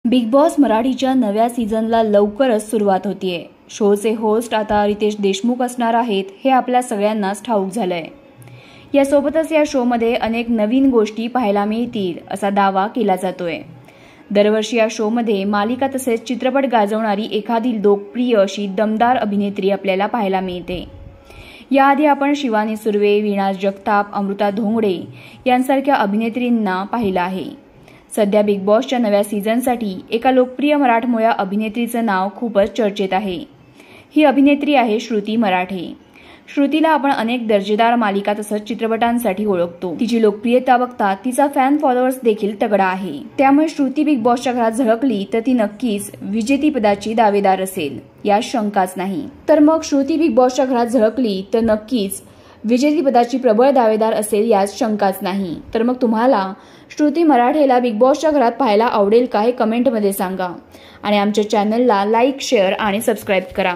Big boss मराठीच्या नव्या सीझनला लवकरच सुरुवात होतीये। शोचे होस्ट आता रितेश देशमुख असणार आहेत हे आपल्या सगळ्यांनाच ठाऊक झालंय। यासोबतच या शोमध्ये अनेक नवीन गोष्टी पाहायला मिळतील असा दावा केला जातोय। दरवर्षी या शोमध्ये मालिका तसेच चित्रपट गाजवणारी एखादी लोकप्रिय अशी दमदार अभिनेत्री आपल्याला पाहायला मिळते। याआधी आपण शिवानी सुर्वे, वीणा जगताप, अमृता धोंगडे यांसारख्या अभिनेत्रींना पाहिलं आहे। सध्या बिग बॉसच्या नव्या सीझनसाठी एका लोकप्रिय मराठमोळ्या अभिनेत्रीचं नाव खूपच चर्चेत आहे। ही अभिनेत्री आहे श्रुती मराठे। श्रुतीला आपण अनेक दर्जेदार मालिका तसंच चित्रपटांसाठी ओळखतो। तिची लोकप्रियता बघता तिचा फॅन फॉलोअर्स देखील तगडा आहे। त्यामुळे श्रुती बिग बॉसच्या घरात झळकली तर ती नक्कीच विजेतेपदाची दावेदार असेल यात शंकाच नाही। तर मग श्रुती बिग बॉसच्या घरात झळकली तर नक्कीच विजेतेपदाची प्रबळ दावेदार असेल यात शंकाच नाही। तर मग तुम्हाला श्रुती मराठेला बिग बॉसच्या घरात पाहायला आवडेल का हे कमेंटमध्ये सांगा आणि आमच्या चॅनलला लाईक, शेअर आणि सबस्क्राईब करा।